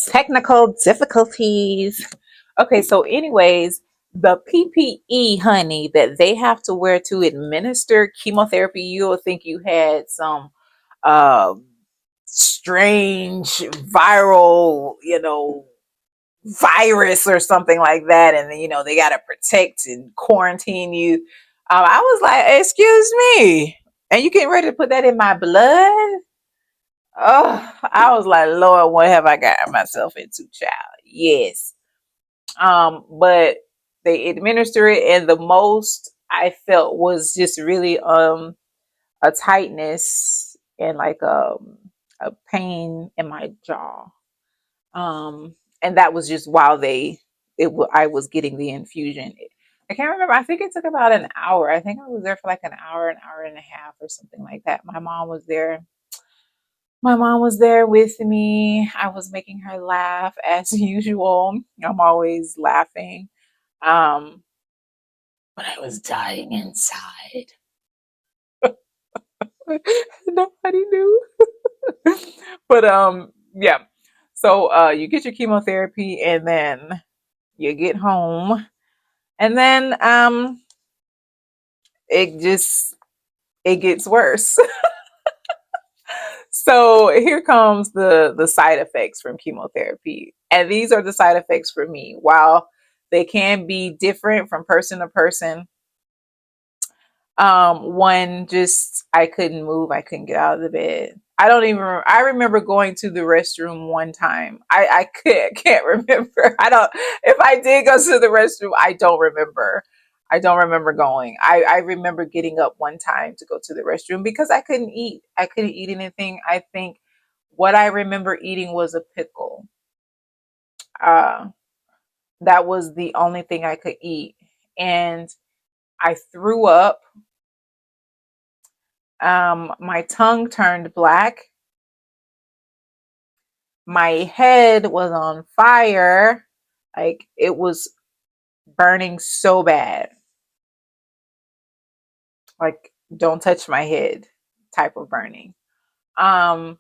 Technical difficulties. Okay, so anyways, the PPE, honey, that they have to wear to administer chemotherapy, you'll think you had some uh strange viral, virus or something like that, and then they gotta protect and quarantine you. I was like, excuse me, and you getting ready to put that in my blood? Oh, I was like, Lord, what have I got myself into, child? Yes. But they administer it, and the most I felt was just really a tightness and like a pain in my jaw. And that was just while I was getting the infusion. I can't remember. I think it took about an hour. I think I was there for like an hour and a half, or something like that. My mom was there with me. I was making her laugh as usual. I'm always laughing. Um, but I was dying inside. Nobody knew. But yeah. So you get your chemotherapy, and then you get home, and then it just it gets worse. So here comes the side effects from chemotherapy. And these are the side effects for me. While they can be different from person to person, one, just I couldn't move, I couldn't get out of the bed. I remember going to the restroom one time. I can't remember. I don't If I did go to the restroom, I don't remember going. I remember getting up one time to go to the restroom because I couldn't eat. I couldn't eat anything. I think what I remember eating was a pickle. Uh, that was the only thing I could eat. And I threw up. My tongue turned black. My head was on fire. Like it was burning so bad. Like, don't touch my head type of burning. Um,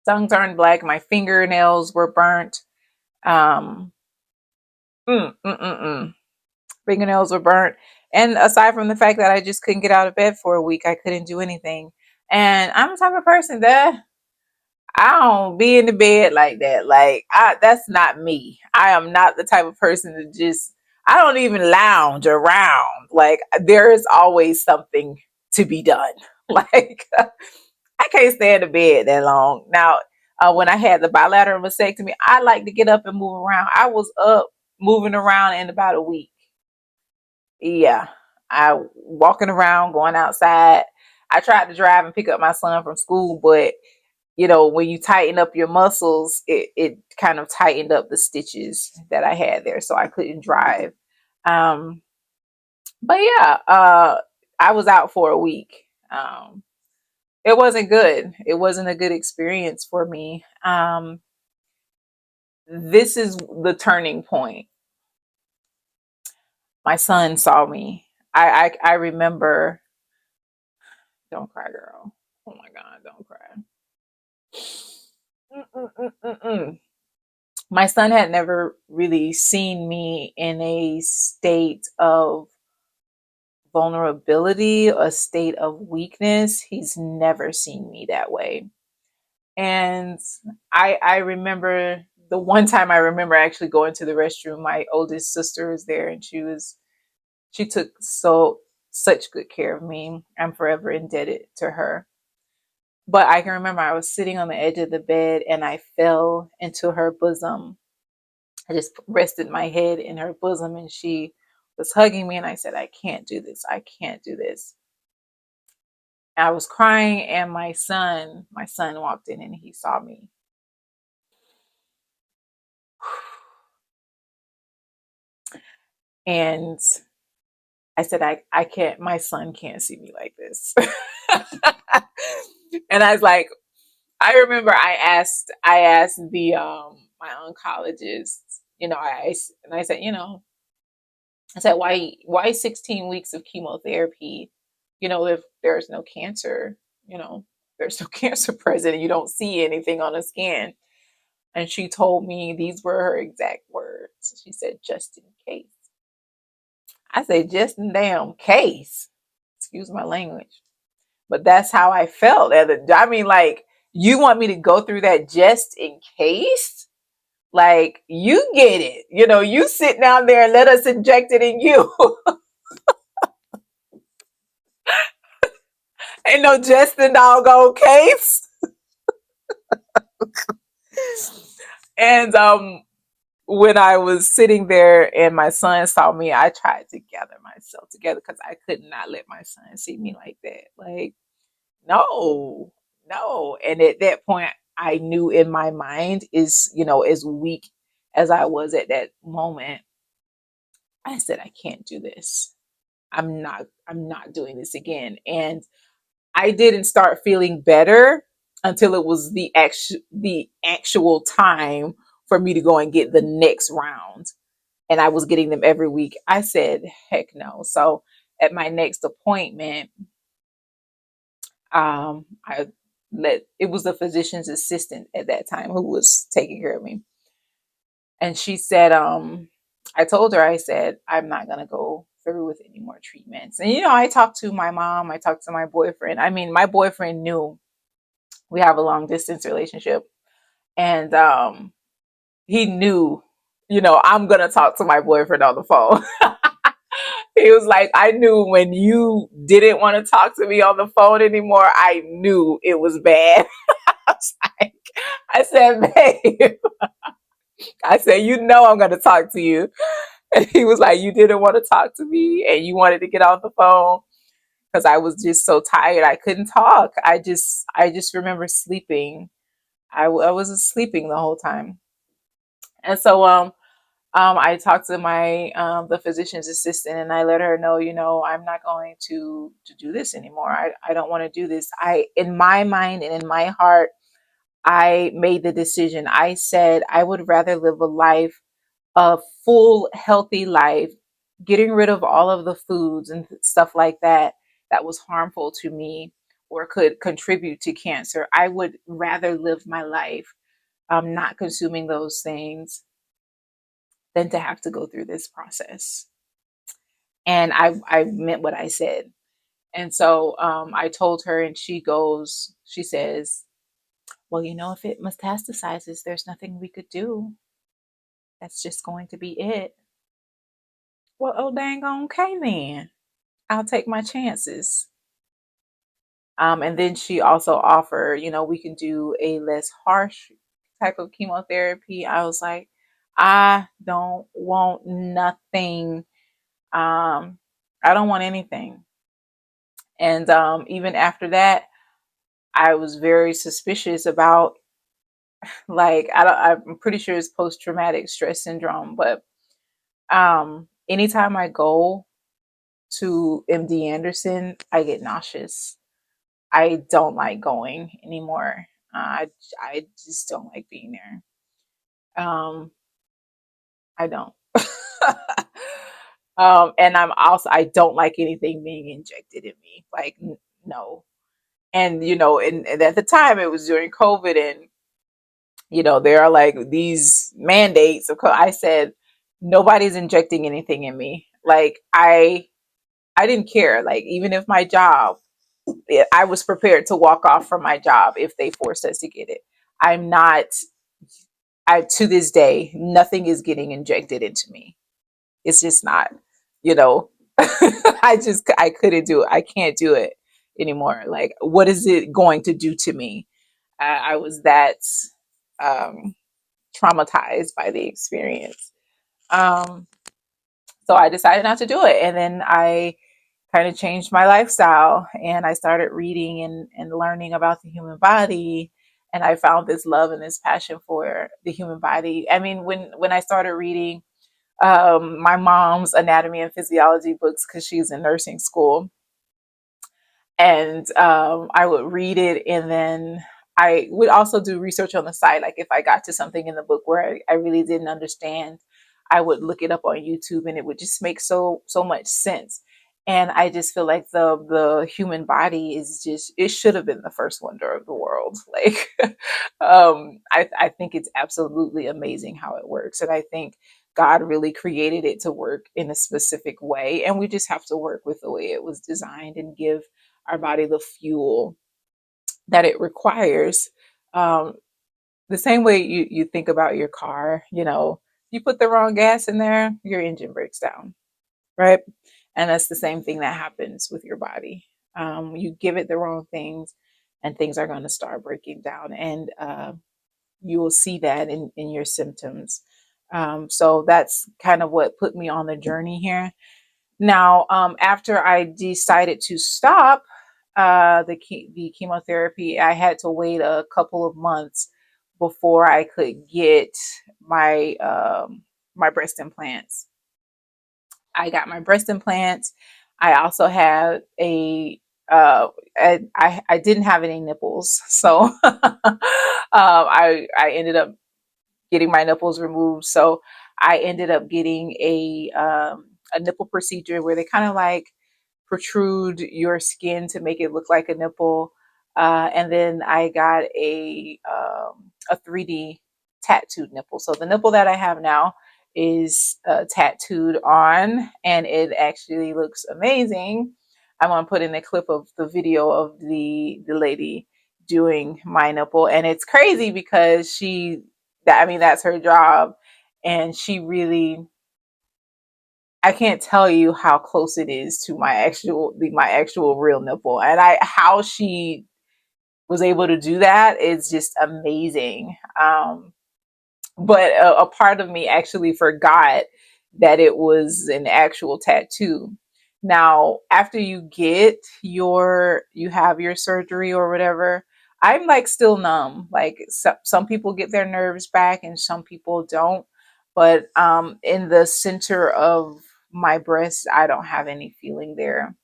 Tongue turned black. My fingernails were burnt. Um, mm, mm, mm, mm. Fingernails were burnt. And aside from the fact that I just couldn't get out of bed for a week, I couldn't do anything. And I'm the type of person that I don't be in the bed like that. That's not me. I am not the type of person to just, I don't even lounge around. Like, there is always something to be done. Like, I can't stay in the bed that long. Now, when I had the bilateral vasectomy, I like to get up and move around. I was up moving around in about a week. Yeah. I walking around, going outside. I tried to drive and pick up my son from school, but when you tighten up your muscles, it kind of tightened up the stitches that I had there, so I couldn't drive. Um, but yeah, I was out for a week. It wasn't good. It wasn't a good experience for me. This is the turning point. My son saw me. I remember. Don't cry, girl. Oh my God, don't cry. Mm-mm-mm-mm-mm. My son had never really seen me in a state of vulnerability, a state of weakness. He's never seen me that way. And I remember the one time I remember actually going to the restroom, my oldest sister was there, and she took such good care of me. I'm forever indebted to her. But I can remember I was sitting on the edge of the bed, and I fell into her bosom. I just rested my head in her bosom, and she was hugging me, and I said, I can't do this. I can't do this. And I was crying, and my son walked in, and he saw me. And I said, I can't, my son can't see me like this. And I was like, I remember I asked the my oncologist, and I said, why 16 weeks of chemotherapy, if there's no cancer, there's no cancer present and you don't see anything on the scan. And she told me these were her exact words. She said, just in case. I said, just in damn case. Excuse my language. But that's how I felt. I mean, like, you want me to go through that just in case? Like, you get it. You sit down there and let us inject it in you. Ain't no just in doggone case. And when I was sitting there and my son saw me, I tried to gather myself together because I could not let my son see me like that. Like, no, no. And at that point, I knew in my mind as weak as I was at that moment, I said, I can't do this. I'm not doing this again. And I didn't start feeling better until it was the actual time for me to go and get the next round. And I was getting them every week. I said, heck no. So at my next appointment, I let it was the physician's assistant at that time who was taking care of me. And she said, I told her, I said, I'm not gonna go through with any more treatments. And I talked to my mom, I talked to my boyfriend. I mean, my boyfriend knew we have a long distance relationship. And he knew, I'm gonna talk to my boyfriend on the phone. He was like, I knew when you didn't want to talk to me on the phone anymore, I knew it was bad. I was like, I said, babe, I said, I'm going to talk to you. And he was like, you didn't want to talk to me and you wanted to get off the phone because I was just so tired. I couldn't talk. I just remember sleeping. I was sleeping the whole time. And so, I talked to my the physician's assistant and I let her know, I'm not going to do this anymore. I don't want to do this. In my mind and in my heart, I made the decision. I said I would rather live a full, healthy life, getting rid of all of the foods and stuff like that was harmful to me or could contribute to cancer. I would rather live my life not consuming those things than to have to go through this process. And I meant what I said. And so I told her, and she says, well, if it metastasizes, there's nothing we could do. That's just going to be it. Well, oh, dang on, okay, then. I'll take my chances. And then she also offered, we can do a less harsh type of chemotherapy. I was like, I don't want nothing. I don't want anything. And even after that, I was very suspicious about, like, I'm pretty sure it's post traumatic stress syndrome, but anytime I go to MD Anderson, I get nauseous. I don't like going anymore. I just don't like being there. I don't. And I don't like anything being injected in me. Like, no. And and at the time it was during COVID, and there are like these mandates of I said nobody's injecting anything in me. Like, I didn't care. Like, even if my job, I was prepared to walk off from my job if they forced us to get it. I'm not. I To this day, nothing is getting injected into me. It's just not. You know, I couldn't do it. I can't do it anymore. Like, what is it going to do to me? I was that um, traumatized by the experience. Um, so I decided not to do it, and then I kind of changed my lifestyle and I started reading and learning about the human body. And I found this love and this passion for the human body. I mean, when I started reading my mom's anatomy and physiology books, because she's in nursing school, and I would read it, and then I would also do research on the side. Like, if I got to something in the book where I really didn't understand, I would look it up on YouTube, and it would just make so much sense. And I just feel like the human body is just, it should have been the first wonder of the world. Like, I think it's absolutely amazing how it works, and I think God really created it to work in a specific way, and we just have to work with the way it was designed and give our body the fuel that it requires. Um, the same way you think about your car, you put the wrong gas in there, your engine breaks down, right? And that's the same thing that happens with your body. You give it the wrong things, and things are going to start breaking down, and you will see that in your symptoms. So that's kind of what put me on the journey here. Now, after I decided to stop the chemotherapy, I had to wait a couple of months before I could get my breast implants. I got my breast implants. I also had I didn't have any nipples, so I ended up getting my nipples removed. So I ended up getting a nipple procedure where they kind of like protrude your skin to make it look like a nipple. And then I got a 3D tattooed nipple. So the nipple that I have now is tattooed on, and it actually looks amazing. I'm gonna put in a clip of the video of the lady doing my nipple, and it's crazy because that's her job, and she really, I can't tell you how close it is to my actual real nipple, and I how she was able to do that is just amazing. But a part of me actually forgot that it was an actual tattoo. Now, after you have your surgery or whatever, I'm like still numb. Like some people get their nerves back and some people don't. But in the center of my breast, I don't have any feeling there.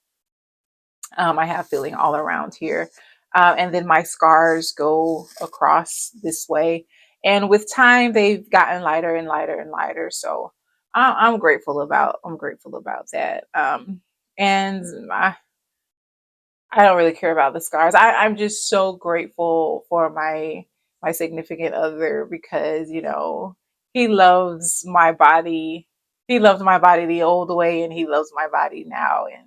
I have feeling all around here. And then my scars go across this way. And with time, they've gotten lighter and lighter and lighter. So I'm grateful about that. And I don't really care about the scars. I'm just so grateful for my significant other because, he loves my body. He loved my body the old way, and he loves my body now. And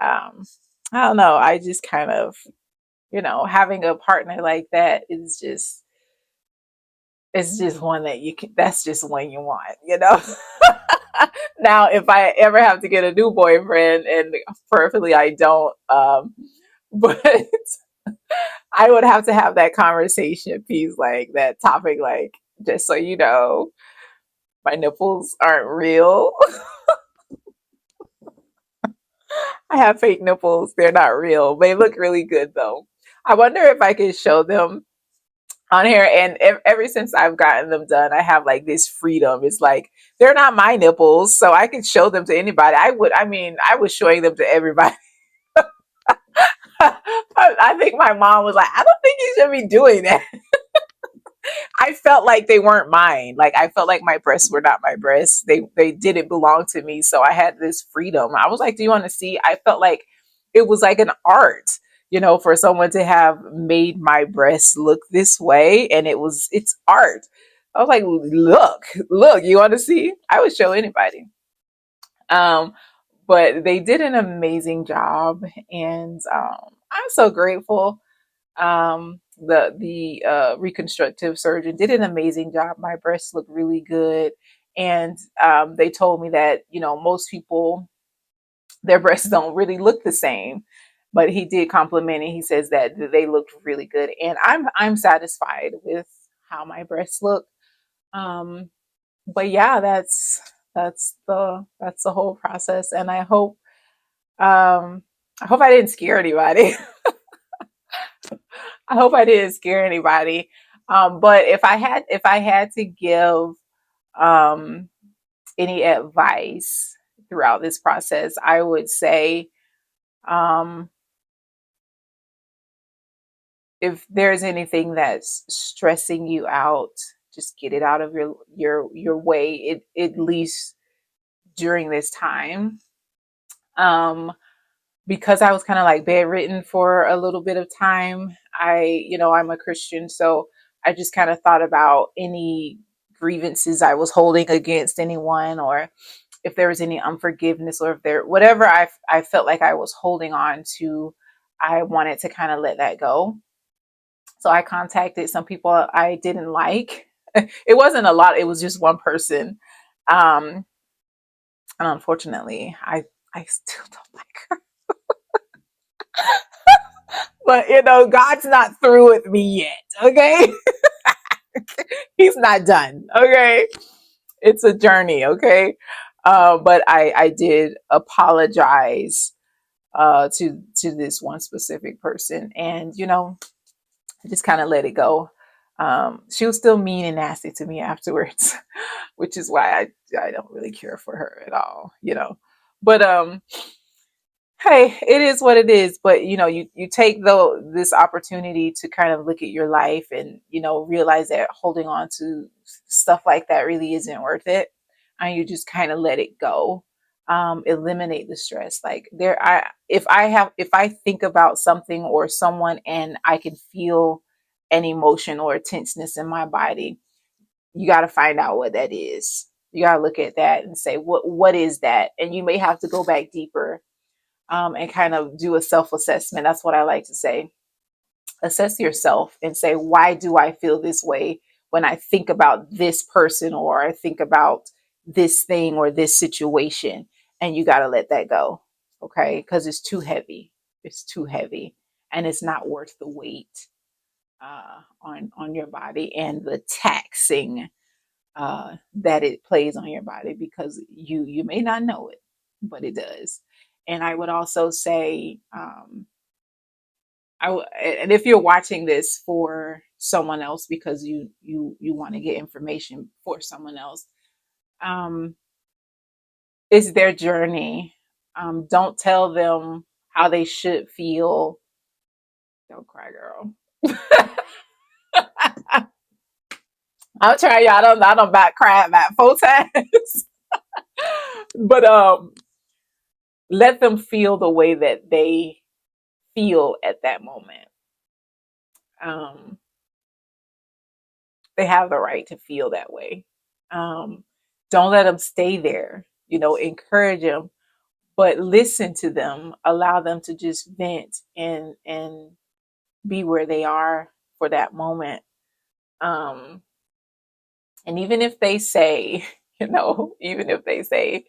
um, I don't know. I just kind of, having a partner like that is just, it's just one that that's just one you want. Now, if I ever have to get a new boyfriend, and preferably I don't, but I would have to have that conversation piece, like that topic, like, just so you know, my nipples aren't real. I have fake nipples. They're not real. They look really good though. I wonder if I can show them on here. And ever since I've gotten them done, I have like this freedom. It's like they're not my nipples, so I can show them to anybody. I was showing them to everybody. I think my mom was like, I don't think you should be doing that. I felt like they weren't mine. Like I felt like my breasts were not my breasts. They didn't belong to me. So I had this freedom. I was like, do you want to see? I felt like it was like an art, for someone to have made my breasts look this way, and it's art. I was like, look, you want to see? I would show anybody. Um, but they did an amazing job, and I'm so grateful. The reconstructive surgeon did an amazing job. My breasts look really good, and they told me that most people, their breasts don't really look the same, but he did compliment it. He says that they looked really good, and I'm satisfied with how my breasts look. Um, but yeah, that's the whole process, and I hope I didn't scare anybody. I hope I didn't scare anybody. But if I had to give um, any advice throughout this process, I would say, um, if there's anything that's stressing you out, just get it out of your way. At least during this time. Um, because I was kind of like bedridden for a little bit of time. I'm a Christian, so I just kind of thought about any grievances I was holding against anyone, or if there was any unforgiveness, or if there, whatever I felt like I was holding on to, I wanted to kind of let that go. So I contacted some people I didn't like. It wasn't a lot, it was just one person. Um, and unfortunately, I still don't like her. But God's not through with me yet. Okay. He's not done. Okay. It's a journey. Okay. But I did apologize to this one specific person, and I just kind of let it go. She was still mean and nasty to me afterwards, which is why I don't really care for her at all. But hey, it is what it is. But you take this opportunity to kind of look at your life, and realize that holding on to stuff like that really isn't worth it, and you just kind of let it go. Eliminate the stress. Like, if I think about something or someone and I can feel an emotion or a tenseness in my body, you got to find out what that is. You got to look at that and say, what is that? And you may have to go back deeper, and kind of do a self assessment. That's what I like to say. Assess yourself and say, why do I feel this way when I think about this person, or I think about this thing or this situation? And you got to let that go. Okay. Because it's too heavy. It's too heavy, and it's not worth the weight on your body and the taxing that it plays on your body, because you may not know it, but it does. And I would also say, and if you're watching this for someone else because you want to get information for someone else, um, it's their journey. Don't tell them how they should feel. Don't cry, girl. I'll try y'all. I don't back cry about 4 times. But let them feel the way that they feel at that moment. Um, they have the right to feel that way. Um, don't let them stay there. Encourage them, but listen to them. Allow them to just vent and be where they are for that moment. Um, and even if they say, even if they say,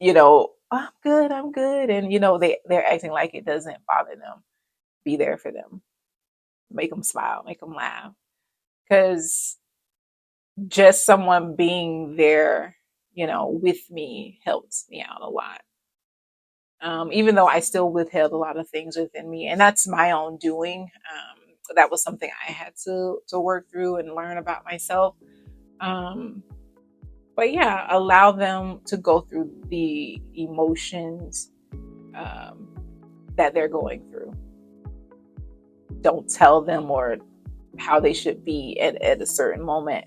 I'm good, and they're acting like it doesn't bother them, be there for them. Make them smile, make them laugh, because just someone being there, with me helps me out a lot. Even though I still withheld a lot of things within me, and that's my own doing. That was something I had to work through and learn about myself. Um, but yeah, allow them to go through the emotions um, that they're going through. Don't tell them or how they should be at a certain moment.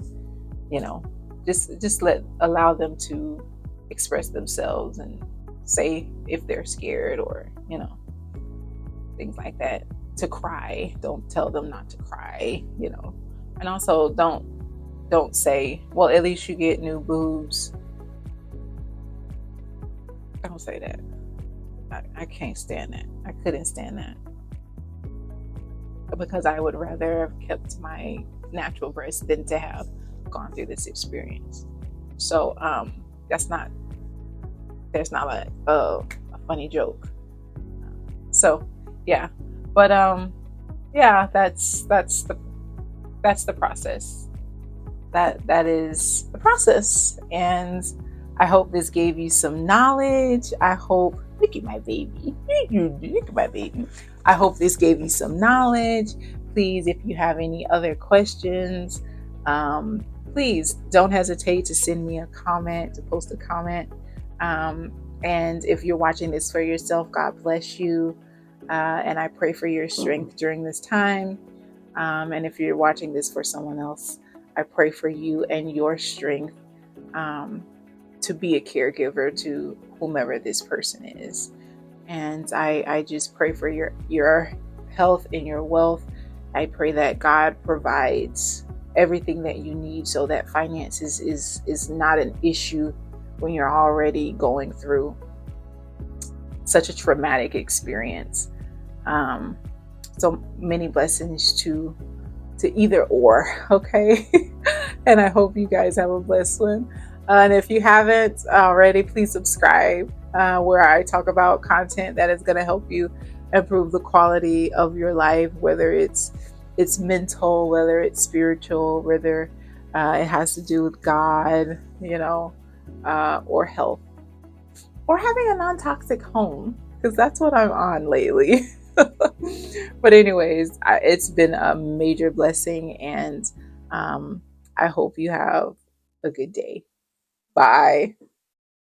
you know just allow them to express themselves and say if they're scared, or things like that. To cry, don't tell them not to cry. And also don't say, well, at least you get new boobs. Don't say that. I can't stand that. I couldn't stand that, because I would rather have kept my natural breasts than to have gone through this experience. So that's not there's not a funny joke. So yeah, but yeah, that's the process. That is the process, and I hope this gave you some knowledge. I hope, look at my baby, look at my baby. I hope this gave you some knowledge. Please, if you have any other questions, please don't hesitate to send me a comment, to post a comment. And if you're watching this for yourself, God bless you. And I pray for your strength during this time. And if you're watching this for someone else, I pray for you and your strength to be a caregiver to whomever this person is. And I just pray for your health and your wealth. I pray that God provides everything that you need so that finances is not an issue when you're already going through such a traumatic experience. Um, so many blessings to either or, okay? And I hope you guys have a blessed one. And if you haven't already, please subscribe, where I talk about content that is going to help you improve the quality of your life, whether it's mental, whether it's spiritual, whether it has to do with God, or health, or having a non-toxic home, because that's what I'm on lately. But anyways, it's been a major blessing, and I hope you have a good day. Bye.